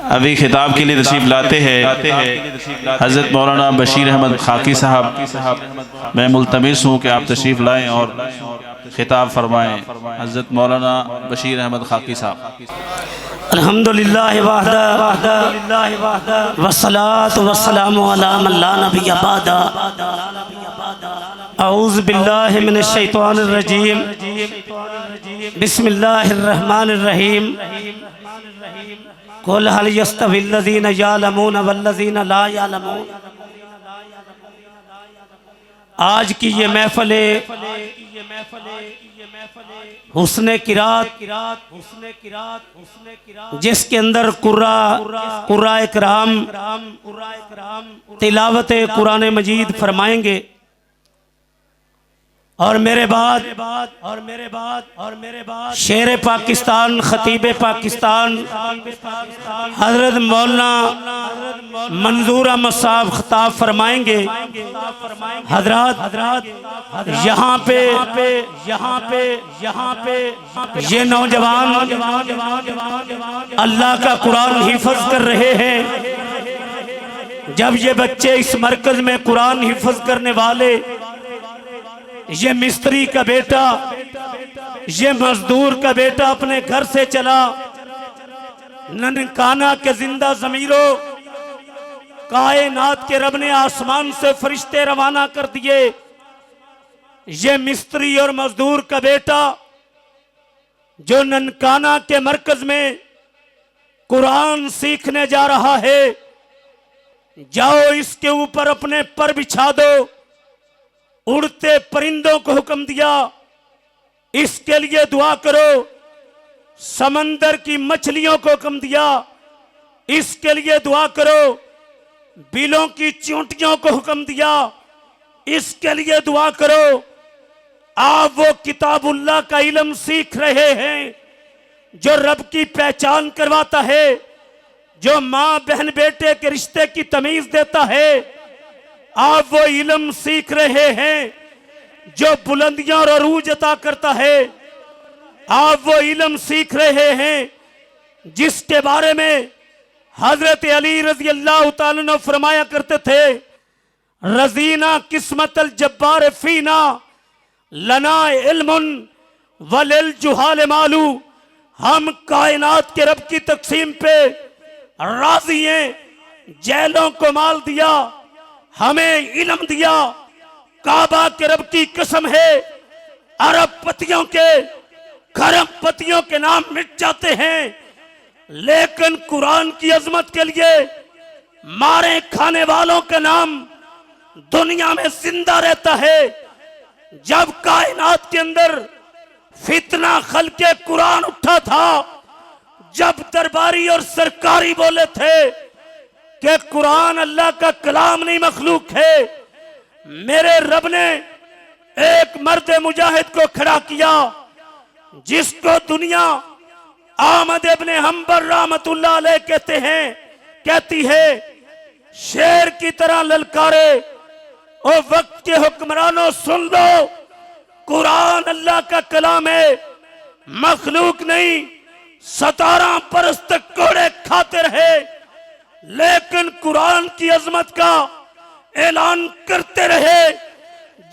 अभी खिताब के लिए तशरीफ़ लाते हैं हज़रत मौलाना बशीर अहमद खाकी साहब। मैं मुल्तमिस हूँ कि आप तशरीफ़ लाएँ और खिताब फरमाएँ। हज़रत मौलाना बशीर अहमद खाकी साहब। अल्हम्दुलिल्लाह वहदा वस्सलातु वस्सलामु अला मन ला नबिय्य बअदा। औज़ु बिल्लाहि मिनश शैतानिर रजीम। बिस्मिल्लाहिर रहमानिर रहीम। कुल हल यस्तविल्लज़ीना यअलमून वल्लज़ीना ला यअलमून। आज की ये महफ़िल हुस्ने किरात, जिसके अंदर कुराए कराम तिलावत कुरान मजीद फरमाएंगे और मेरे बाद शेर पाकिस्तान खतीब पाकिस्तान हजरत मौलाना मंजूर अहमद साहब खिताब फरमाएंगे। हजरत यहाँ पे ये नौजवान अल्लाह का कुरान हिफ्ज़ कर रहे हैं। जब ये बच्चे इस मरकज में कुरान हिफ्ज़ करने वाले, ये मिस्त्री का बेटा, ये मजदूर का बेटा अपने घर से चला, ननकाना के जिंदा ज़मीरों कायनात के रब ने आसमान से फरिश्ते रवाना कर दिए। ये मिस्त्री और मजदूर का बेटा जो ननकाना के मरकज में कुरान सीखने जा रहा है, जाओ इसके ऊपर अपने पर बिछा दो। उड़ते परिंदों को हुक्म दिया, इसके लिए दुआ करो। समंदर की मछलियों को हुक्म दिया, इसके लिए दुआ करो। बिलों की चींटियों को हुक्म दिया, इसके लिए दुआ करो। आप वो किताबुल्लाह का इल्म सीख रहे हैं जो रब की पहचान करवाता है, जो माँ बहन बेटे के रिश्ते की तमीज देता है। आप वो इल्म सीख रहे हैं जो बुलंदियां और अरूज अता करता है। आप वो इल्म सीख रहे हैं जिसके बारे में हजरत अली रजी अल्लाह तआला अन्हु फरमाया करते थे, रजीना किस्मतल जब्बार फीना लना इल्मुन वलिल जुहाल मालू। हम कायनात के रब की तकसीम पे राजी हैं। जेलों को माल दिया, हमें इल्म दिया। काबा के रब की कसम है, अरब पतियों के खरब पतियों के नाम मिट जाते हैं, लेकिन कुरान की अजमत के लिए मारे खाने वालों का नाम दुनिया में जिंदा रहता है। जब कायनात के अंदर फितना खल्के कुरान उठा था, जब दरबारी और सरकारी बोले थे कि कुरान अल्लाह का कलाम नहीं मखलूक है, मेरे रब ने एक मर्द मुजाहिद को खड़ा किया जिसको दुनिया आमद इब्ने हंबल रहमतुल्लाह अलैह कहती है। शेर की तरह ललकारे, और वक्त के हुक्मरानों सुन लो, कुरान अल्लाह का कलाम है, मखलूक नहीं। 17 बरस तक कोड़े खाते रहे, लेकिन कुरान की अजमत का ऐलान करते रहे।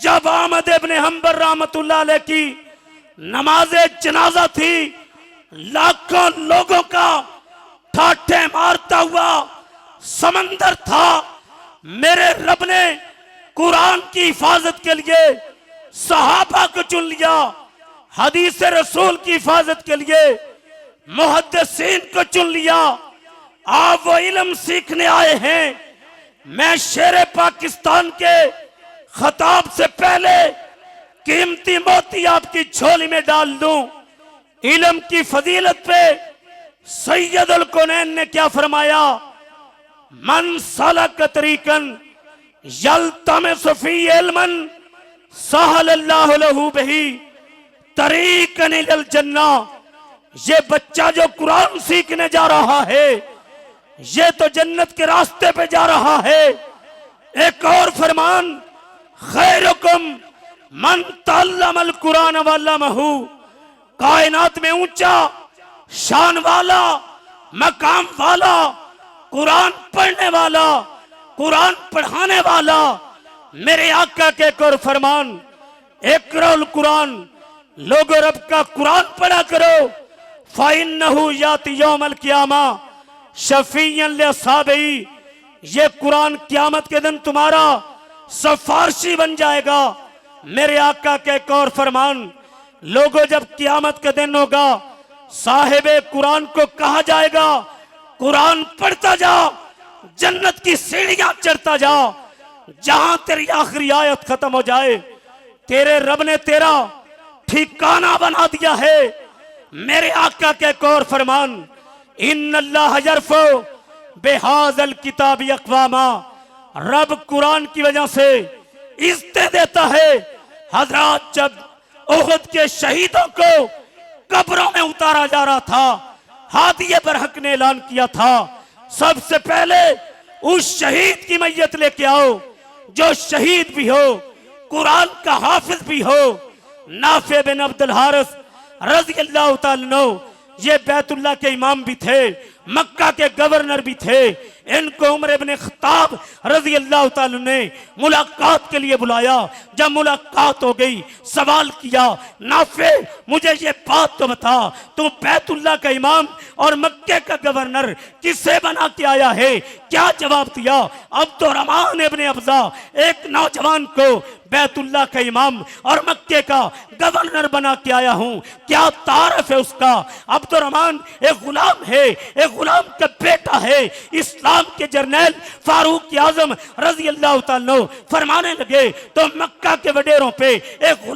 जब आमद इब्ने हंबल रहमतुल्लाह अलैह की नमाज़े जनाजा थी, लाखों लोगों का ठाठे मारता हुआ समंदर था। मेरे रब ने कुरान की हिफाजत के लिए सहाबा को चुन लिया, हदीस रसूल की हिफाजत के लिए मुहद्दिसीन को चुन लिया। आप वो इल्म सीखने आए हैं। मैं शेर पाकिस्तान के खिताब से पहले कीमती मोती आपकी झोली में डाल दूं। इल्म की फजीलत पे सैयदुल कौनैन ने क्या फरमाया, मन सलक तरीकन यल्तमिसु फी इल्मन सहलल्लाहु लहू बिही तरीकन इलल जन्ना। ये बच्चा जो कुरान सीखने जा रहा है, ये तो जन्नत के रास्ते पे जा रहा है। एक और फरमान, खैरुकुम मन तअल्लमल कुरान वअल्लमहू। कायनात में ऊंचा शान वाला, मकाम वाला कुरान पढ़ने वाला, कुरान पढ़ाने वाला, मेरे आका के एक और फरमान, इक़राउल कुरान, लोगो रब का कुरान पढ़ा करो। फ़इन्नहु याति यौमल क़ियामा शफ़ीअन लिअस्हाबिही, ये कुरान क़यामत के दिन तुम्हारा सिफारिशी बन जाएगा। मेरे आका के एक और फरमान, लोगों जब क़यामत का दिन होगा, साहिबे कुरान को कहा जाएगा, कुरान पढ़ता जा, जन्नत की सीढ़ियां चढ़ता जा, जहां तेरी आखिरी आयत खत्म हो जाए, तेरे रब ने तेरा ठिकाना बना दिया है। मेरे आका के एक और फरमान, इन्नल्लाह यरफ़उ बिहाज़ल किताबि अक़वामा, रब कुरान की वजह से इज़्ज़त देता है। हजरात, जब उहद के शहीदों को कब्रों में उतारा जा रहा था, हादी बरहक ने ऐलान किया था, सबसे पहले उस शहीद की मैयत लेके आओ जो शहीद भी हो, कुरान का हाफिज भी हो। नाफे बिन अब्दुल हारिस रज़ी अल्लाह तआला अन्हु, ये बैतुल्लाह के इमाम भी थे, मक्का के गवर्नर भी थे। इनको उमर इब्न खत्ताब रज़ी अल्लाह तआला ने मुलाकात के लिए बुलाया। जब मुलाकात हो गई, सवाल किया, नाफे मुझे ये बात तो बता, तू बैतुल्लाह का इमाम और मक्के का गवर्नर किसे बना के आया है? क्या जवाब दिया? अब्दुर्रहमान इब्न अब्जा, एक नौजवान को बैतुल्लाह का इमाम और मक्के का गवर्नर बना के आया हूं। क्या तारफ है उसका? अब्दुर्रहमान एक गुलाम है, एक गुलाम का बेटा है। इस्लाम के जर्नैल फारूक आजम रजी अल्लाह तआला अन्हु फरमाने लगे तो मक्का के वडेरों पे एक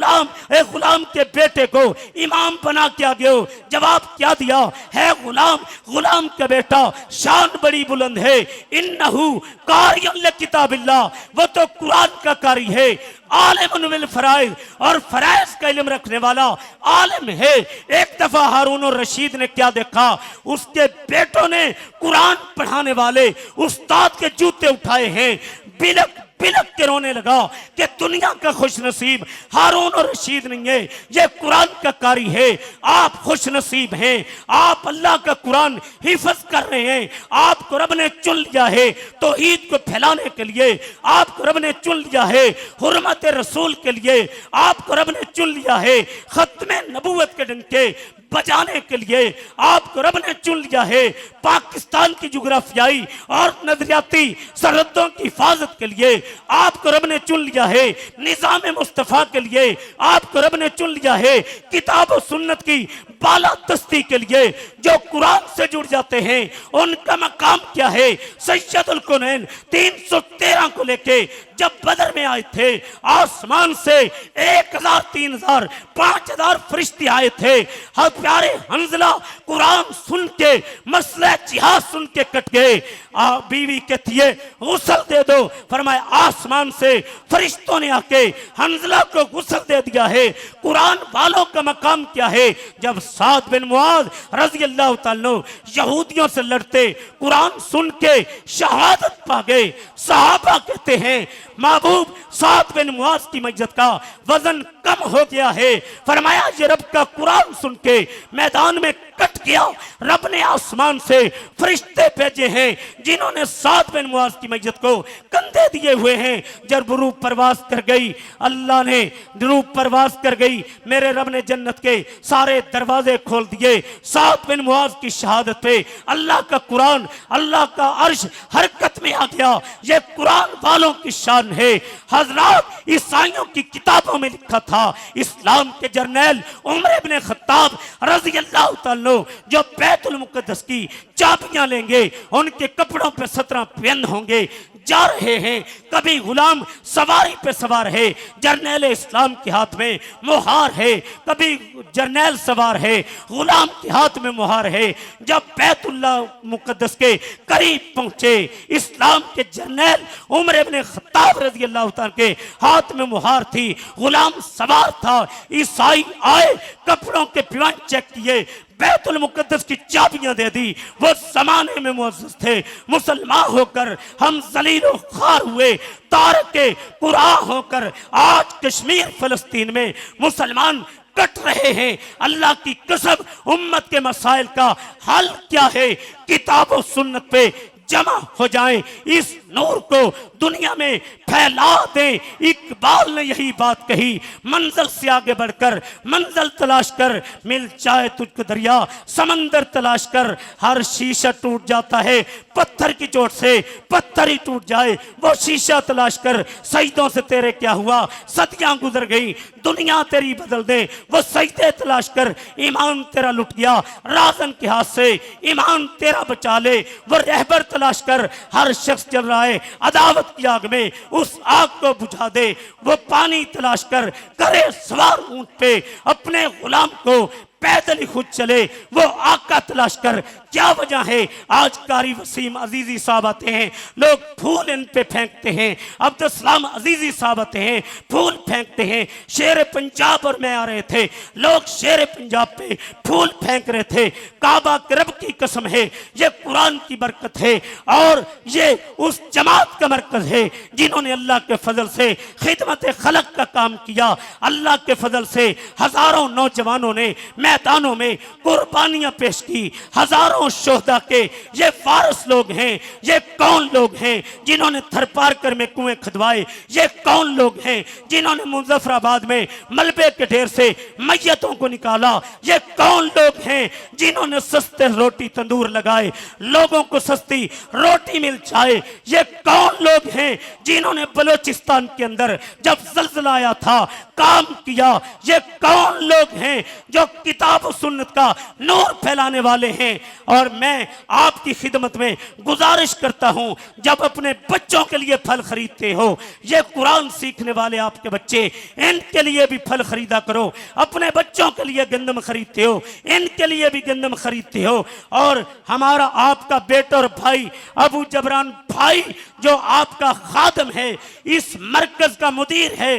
गुलाम के बेटे को इमाम बना के आ गए। जवाब क्या दिया है? गुलाम का बेटा शान बड़ी बुलंद है। इन्नहु कारियुन लिकिताबिल्लाह, वो तो कुरान का कारी है। आलिमुन बिल फराइज, और फराइज का इल्म रखने वाला आलिम है। एक दफा हारून और रशीद ने क्या देखा, उसके बेटों ने कुरान पढ़ाने वाले उस्ताद के जूते उठाए हैं। बिलक बिलक के रोने लगा कि दुनिया का खुश नसीब हारून और रशीद नहीं है, ये कुरान का कारी है। आप खुश नसीब हैं, आप अल्लाह का कुरान हिफज कर रहे हैं। आपको रब ने चुन लिया है तौहीद को फैलाने के लिए, आपको रब ने चुन लिया है हुर्मत रसूल के लिए, आपको रब ने चुन लिया है खत्मे नबूवत के डंके बजाने के लिए, आपको रब ने चुन लिया है पाकिस्तान की जुग्राफियाई और नजरियाती सरहदों की हिफाजत के लिए, आपको रब ने चुन लिया है निजाम मुस्तफा के लिए, आपको रब ने चुन लिया है किताब और सुन्नत की बालादस्ती के लिए। जो कुरान से जुड़ जाते हैं उनका मकाम क्या है? सैयदुल कौनैन 313 को लेके जब बदर में आए थे, आसमान से 1000 3000 5000 फरिश्ते आए थे। हर प्यारे हंजला कुरान सुन के, मसला जिहाद सुन के कट गए। बीवी कहती है गुस्ल दे दो, फरमाया आसमान से फरिश्तों ने आके हंजला को गुस्ल दे दिया है। कुरान वालों का मकाम क्या है? जब साद बिन मुआज रज़ी अल्लाह तआला अन्हु यहूदियों से लड़ते, कुरान सुन के शहादत पा गए। सहाबा कहते हैं महबूब साद बिन मुआज की मैयत का वजन कम हो गया है। फरमाया ये रब का कुरान सुन के मैदान में कट गया। रब ने आसमान से फरिश्ते भेजे हैं जिन्होंने साद बिन मुआज की मैयत को कंधे दिए हुए हैं। जब रूह परवास कर गई, अल्लाह ने रूह परवास कर गई, मेरे रब ने जन्नत के सारे दरवाजे खोल दिए। साद बिन मुआज की शहादत पे अल्लाह का कुरान, अल्लाह का अर्श हरकत में आ गया। ये कुरान वालों की शान है। हजरात, ईसाइयों की किताबों में लिखा था, इस्लाम के जर्नैल उमर इब्न खत्ताब रज़ी अल्लाह तआला अन्हु जो बैतुल मुक़द्दस की चाबियां लेंगे, उनके कपड़ों पे 17 पेन होंगे। जा रहे हैं, कभी गुलाम सवारी पे सवार है, जर्नैल इस्लाम के हाथ में मुहार है, कभी जर्नैल सवार है, गुलाम के हाथ में मुहार है। जब बैतुल्लाह मुक़द्दस के करीब पहुंचे, इस्लाम के जर्नैल उमर इब्न खत्ताब रज़ी अल्लाह तआला के हाथ में मुहार थी, गुलाम सवार था। ईसाई आए, कपड़ों के पिवान चेक किए, बैतुल मुक़द्दस की चाबियां दे दी। वो जमाने में मुअज़्ज़ज़ थे, मुसलमान होकर हम ज़लील और ख़ार हुए, तारके कुरान होकर आज कश्मीर फ़लस्तीन में मुसलमान कट रहे हैं। अल्लाह की कसम, उम्मत के मसाइल का हल क्या है? किताब और सुन्नत पे जमा हो जाएं, इस नूर को दुनिया में फैला दें। इकबाल ने यही बात कही, मंजिल से आगे बढ़कर मंजिल तलाश कर, मिल जाए तुझको दरिया समंदर तलाश कर। हर शीशा टूट जाता है पत्थर की चोट से, पत्थर ही टूट जाए वो शीशा तलाश कर। सजदों से तेरे क्या हुआ, सदियां गुजर गई, दुनिया तेरी बदल दे वो सजदे तलाश कर। ईमान तेरा लुट गया राजन के हाथ से, ईमान तेरा बचा ले वो रहबर तलाश कर। हर शख्स जल रहा है अदावत की आग में, उस आग को बुझा दे वो पानी तलाश कर। करे सवार ऊंट पे अपने गुलाम को, पैदल ही खुद चले वो आका तलाश कर। क्या वजह है आज कारी वसीम अजीजी साहब आते हैं, लोग फूल इन पे फेंकते हैं। अब्दुल सलाम अजीजी साहब आते हैं, फूल फेंकते हैं। शेर पंजाब और मैं आ रहे थे, लोग शेर पंजाब पे फूल फेंक रहे थे। काबा के रब की कसम है, ये कुरान की बरकत है और ये उस जमात का मरकज है जिन्होंने अल्लाह के फजल से खिदमत खलक का काम किया। अल्लाह के फजल से हजारों नौजवानों ने मैदानों में कुर्बानियां पेश की, हजारों शोहदा के ये वारिस लोग हैं। ये कौन लोग हैं जिन्होंने थरपारकर में कुएं खुदवाए, ये कौन लोग हैं जिन्होंने मुजफ्फराबाद में मलबे के ढेर से मैयतों को निकाला, ये कौन लोग हैं जिन्होंने सस्ते रोटी तंदूर लगाए, लोगों को सस्ती रोटी मिल जाए। ये कौन लोग हैं जिन्होंने बलोचिस्तान के अंदर जब ज़ल्ज़ला आया था काम किया। ये कौन लोग हैं जो किताब सुन्नत का नूर फैलाने वाले हैं। और मैं आपकी खिदमत में गुजारिश करता हूं, जब अपने बच्चों के लिए फल खरीदते हो, ये कुरान सीखने वाले आपके बच्चे, इनके लिए भी फल खरीदा करो। अपने बच्चों के लिए गंदम खरीदते हो, इनके लिए भी गंदम खरीदते हो। और हमारा आपका बेटा और भाई अबू जबरान भाई जो आपका खादम है, इस मरकज का मुदीर है,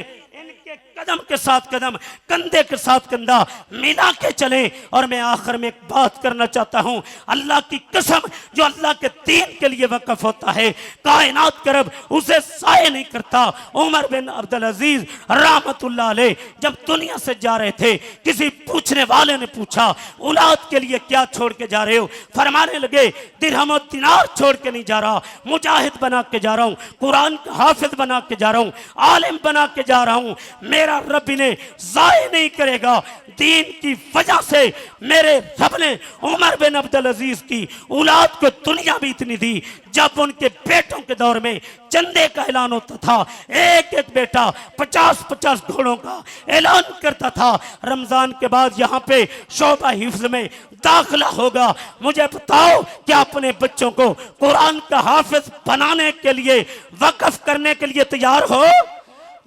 कदम के साथ कदम, कंधे के साथ कंधा मिला के चले। और मैं आखिर में एक बात करना चाहता हूं, अल्लाह की कसम, जो अल्लाह के दीन के लिए वक़्फ़ होता है, कायनात का रब उसे साये नहीं करता। उमर बिन अब्दुल अजीज रहमतुल्लाह अलैह जब दुनिया से जा रहे थे, किसी पूछने वाले ने पूछा औलाद के लिए क्या छोड़ के जा रहे हो? फरमाने लगे दिरहम और दिनार छोड़ के नहीं जा रहा, मुजाहिद बना के जा रहा हूं, कुरान का हाफिज बना के जा रहा हूं, आलिम बना के जा रहा हूं। मेरा रब ने ज़ाये नहीं करेगा। दीन की वजह से मेरे रब ने उमर बिन अब्दुल अजीज की औलाद को दुनिया भी इतनी दी, जब उनके बेटों के दौर में चंदे का ऐलान होता था, एक एक बेटा 50-50 घोड़ों का ऐलान करता था। रमजान के बाद यहाँ पे शोबा हिफ्ज में दाखिला होगा। मुझे बताओ क्या अपने बच्चों को कुरान का हाफिज बनाने के लिए, वक्फ करने के लिए तैयार हो?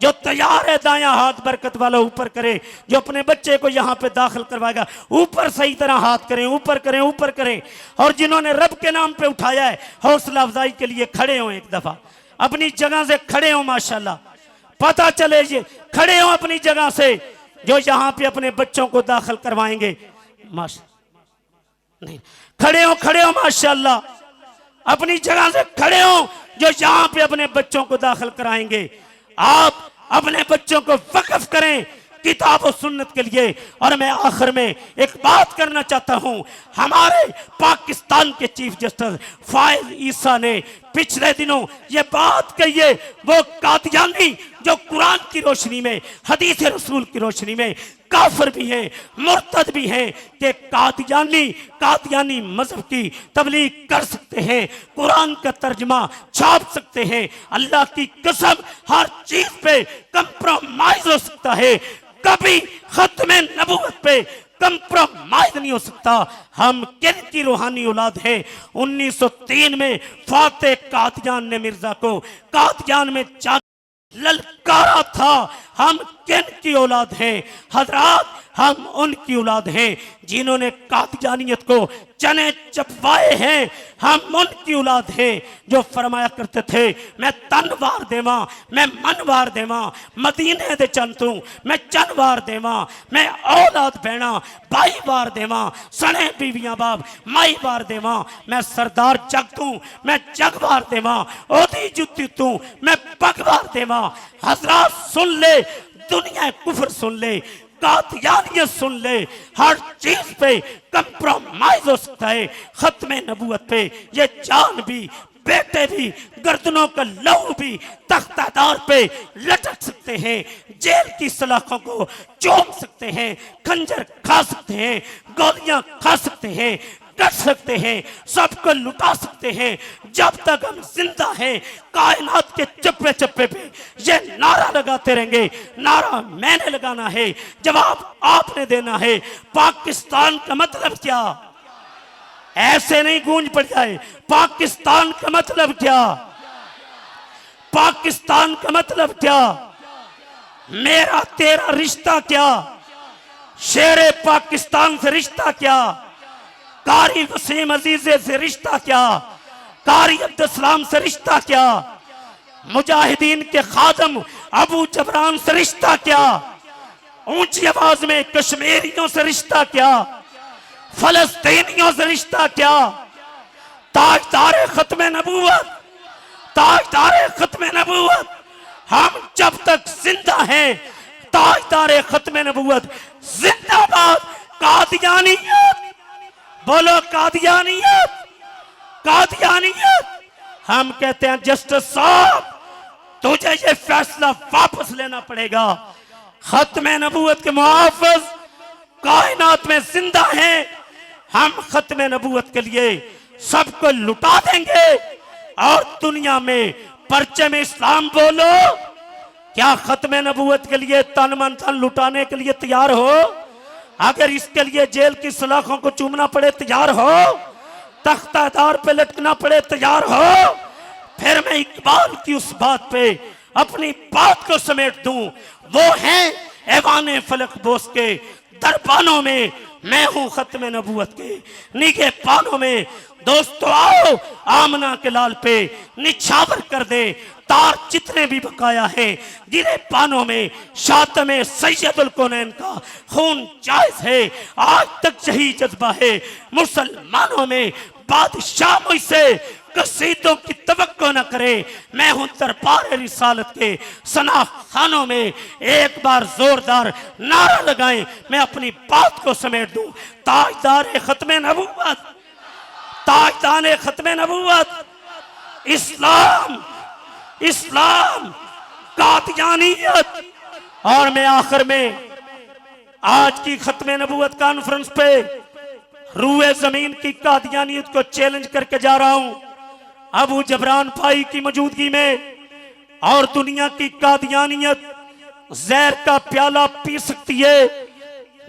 जो तैयार है दायां हाथ बरकत वाला ऊपर करे, जो अपने बच्चे को यहाँ पे दाखिल करवाएगा ऊपर सही तरह हाथ करें, ऊपर करें, ऊपर करें। और जिन्होंने रब के नाम पे उठाया है, हौसला अफजाई के लिए खड़े हो, एक दफा अपनी जगह से खड़े हो। माशाल्लाह, पता चले ये खड़े हो अपनी जगह से, जो यहाँ पे अपने बच्चों को दाखिल करवाएंगे। नहीं, खड़े हो माशाल्लाह, अपनी जगह से खड़े हो, जो यहाँ पे अपने बच्चों को दाखिल कराएंगे। आप अपने बच्चों को वक्फ करें किताब और सुन्नत के लिए। और मैं आखिर में एक बात करना चाहता हूं, हमारे पाकिस्तान के चीफ जस्टिस फाइज ईसा ने पिछले दिनों ये बात कही है, वो कादियानी जो कुरान की रोशनी में, हदीस रसूल की रोशनी में काफिर भी हैं, मुर्तद भी हैं, कि कादियानी मजहब की तबलीग कर सकते हैं, कुरान का तर्जमा छाप सकते हैं। अल्लाह की कसम, हर चीज पे कंप्रोमाइज हो सकता है, कभी खत्मे नबूवत पे कंप्रोमाइज नहीं हो सकता। हम किन की रूहानी औलाद हैं? 1903 में फातेह कादियान ने मिर्जा को कादियान में ललकारा था। हम किन की औलाद हैं हजरात? हम उनकी औलाद हैं जिन्होंने कादियानियत को चने चपवाए हैं। हम उनकी औलाद हैं जो फरमाया करते थे, मैं तन वार देवा, मैं मन वार देवा, मदीने दे चन तू मैं चन वार देवा, मैं औलाद बहना भाई वार देवा, सने बीवियां बाप माई वार देवा, मैं सरदार जग तू मैं जग वार देवा, ओदी जुत्ती तू मैं पग वार देवा। हजरात सुन ले, दुनिया कुफर सुन ले, कादियानियत सुन ले, हर चीज पे कंप्रोमाइज हो सकता है। खत्मे नबूवत पे ये जान भी बेटे भी, गर्दनों का लहू भी तख्तादार पे लटक सकते हैं, जेल की सलाखों को चूम सकते हैं, खंजर खा सकते हैं, गोलियां खा सकते हैं, कर सकते हैं, सबको लुटा सकते हैं। जब तक हम जिंदा हैं कायनात के चप्पे चप्पे पे ये नारा लगाते रहेंगे। नारा मैंने लगाना है, जवाब आपने देना है। पाकिस्तान का मतलब क्या? ऐसे नहीं गूंज पड़ जाए। पाकिस्तान का मतलब क्या? पाकिस्तान का मतलब क्या? मेरा तेरा रिश्ता क्या? शेरे पाकिस्तान से रिश्ता क्या? कारी वसीम अजीजे से रिश्ता क्या? कारी अब्दुल सलाम से रिश्ता क्या? मुजाहिदीन के खादम अबू जबरान से रिश्ता क्या? ऊंची आवाज में कश्मीरियों से रिश्ता क्या? फलस्तीनियों से रिश्ता क्या? ताजदार खत्म नबूवत, ताजदार खत्म नबूवत, हम जब तक जिंदा हैं ताजदार खत्म नबूवत जिंदाबाद। कादियानियत बोलो, कादियानियत, कादियानियत। हम कहते हैं जस्टिस साहब तुझे ये फैसला वापस लेना पड़ेगा। खत्म नबूवत के मुहाफिज कायनात में जिंदा हैं। हम खत्म नबूवत के लिए सबको लुटा देंगे और दुनिया में परचम इस्लाम बोलो। क्या खत्म नबूवत के लिए तन मन धन लुटाने के लिए तैयार हो? अगर इसके लिए जेल की सलाखों को चूमना पड़े तैयार हो? तख्तादार पे लटकना पड़े तैयार हो? फिर मैं इकबाल की उस बात पे अपनी बात को समेट दूं। वो है ऐवाने फलक बोस के दरबानों में, मैं हूं खत्म नबूवत के निगे पानों में। दोस्तों आओ आमना के लाल पे निछावर कर दे तार जितने भी बकाया है। गिरे पानों में शातम सैयदुल कौनैन का खून जायज है। आज तक यही जज्बा है मुसलमानों में। बादशाह मुझसे कसीदों की तवक्को न करे। मैं हूं दरबार रिसालत के सना खानों में। एक बार जोरदार नारा लगाएं, मैं अपनी बात को समेट दूं। ताजदार खत्म नबूवत, ताजदार खत्म नबूवत, इस्लाम, इस्लाम, कादियानियत। और मैं आखिर में आज की खत्म नबूवत कॉन्फ्रेंस पे रूए जमीन की कादियानियत को चैलेंज करके जा रहा हूं अबू जबरान भाई की मौजूदगी में। और दुनिया की कादियानियत जहर का प्याला पी सकती है,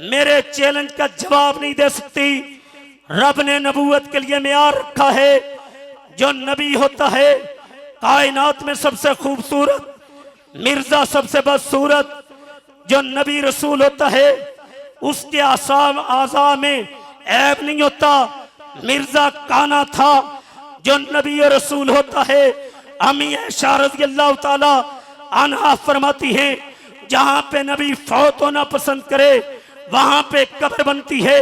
मेरे चैलेंज का जवाब नहीं दे सकती। रब ने नबूवत के लिए मेयार रखा है। जो नबी होता है कायनात में सबसे खूबसूरत, मिर्जा सबसे बदसूरत। जो नबी रसूल होता है उसके आज़ा में ऐब नहीं होता। मिर्जा काना था। जो नबी और रसूल होता है, अम्मी आयशा रज़ियल्लाहु ताला अन्हा फरमाती है, जहां पे नबी फौत होना पसंद करे वहां पे कब्र बनती है।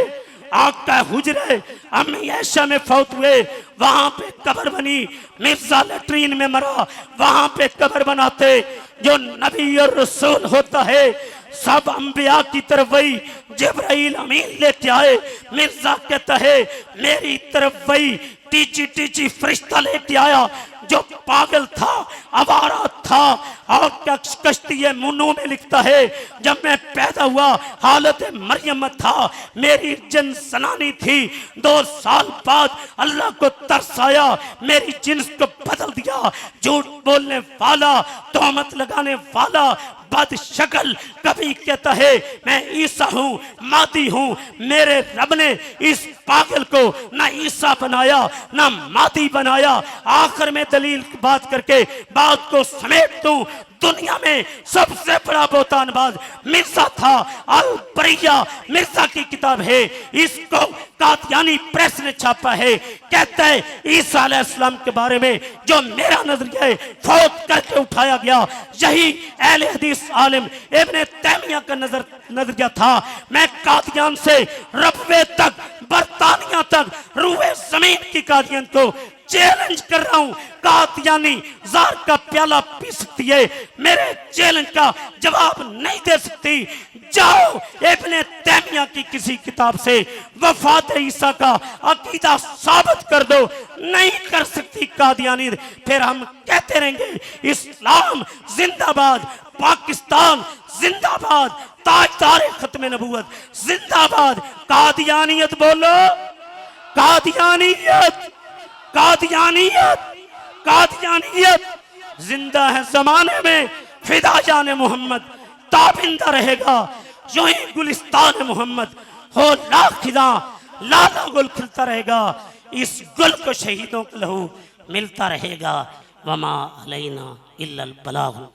आका हुजरे अम्मी आयशा में फौत हुए, वहां पे कब्र बनी। मिर्जा लैट्रीन में मरा, वहां पे कब्र बनाते। जो नबी और रसूल होता है सब अंबिया की तरफ वही जिब्राइल अमीन लेके आए। मिर्जा कहता है मेरी तरफ वही टीची टीची फरिश्ता लेके आया जो पागल था, आवारा था। और क्या कश्ती मुन्नू में लिखता है, जब मैं पैदा हुआ हालत मरियम में था, मेरी जन सनानी थी। 2 साल बाद अल्लाह को तरस आया, मेरी जिन्स को बदल दिया। झूठ बोलने वाला, तोहमत लगाने वाला, बद शक्ल कभी कहता है मैं ईसा हूं, मादी हूं। मेरे रब ने इस पागल को ना ईसा बनाया ना मादी बनाया। आखिर में दलील की बात करके बात को समेट दूं। दुनिया में सबसे बड़ा बोतानबाज मिर्जा था। अल बरिया मिर्जा की किताब है, इसको कादियानी प्रेस ने छापा है। कहता है ईसा अलैहिस्सलाम के बारे में जो मेरा नजरिया है फौत करके उठाया गया, यही अहले हदीस आलिम इब्ने तैमिया का नजरिया था। मैं कादियान से रबवे तक, बरतानिया तक, रूए जमीन की कादियान को चैलेंज कर रहा हूं, कादियानी जार का प्याला पी सकती है, मेरे चैलेंज का जवाब नहीं दे सकती। जाओ इब्ने तैमिया की किसी किताब से वफात ईसा का अकीदा साबित कर दो, नहीं कर सकती कादियानी। फिर हम कहते रहेंगे इस्लाम जिंदाबाद, पाकिस्तान जिंदाबाद, ताजदार खत्म नबूवत जिंदाबाद। कादियानियत बोलो, कादियानियत, कादियानियत, कादियानियत जिंदा है जमाने में, फिदा जाने मोहम्मद ताबिंदा रहेगा। जो ही गुलिस्तान मोहम्मद हो लाखिदा, लाला गुल खिलता रहेगा, इस गुल को शहीदों का लहू मिलता रहेगा। वमा अलैना इल्लल बलाग।